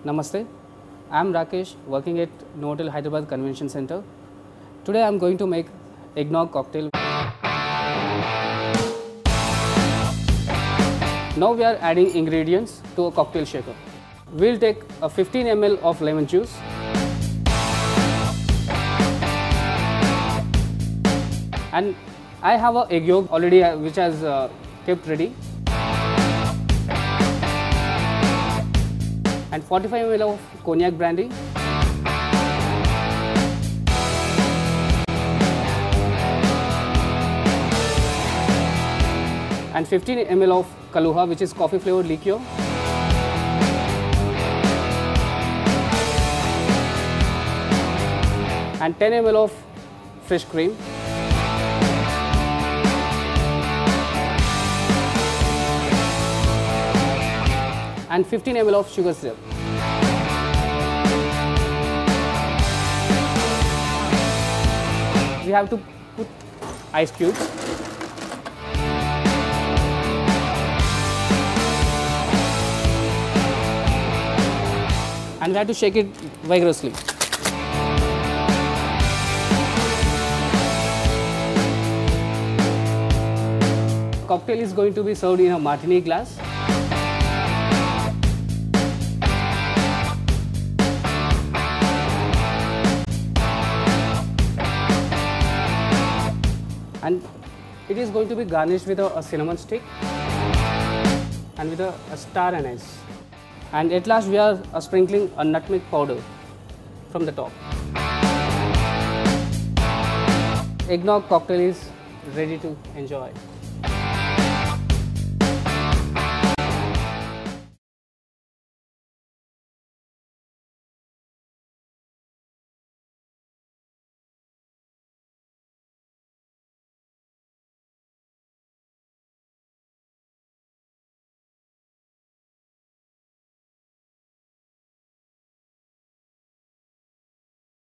Namaste, I am Rakesh working at Novotel Hyderabad Convention Center. Today I am going to make eggnog cocktail. Now we are adding ingredients to a cocktail shaker. We will take a 15 ml of lemon juice, and I have a egg yolk already which has kept ready, and 45 ml of Koniak Brandy, and 15 ml of Kahlúa, which is coffee flavored liqueur, and 10 ml of fresh cream, and 15 ml of sugar syrup. We have to put ice cubes. And we have to shake it vigorously. Cocktail is going to be served in a martini glass. And it is going to be garnished with a cinnamon stick and with a star anise. And at last we are sprinkling a nutmeg powder from the top. Eggnog cocktail is ready to enjoy.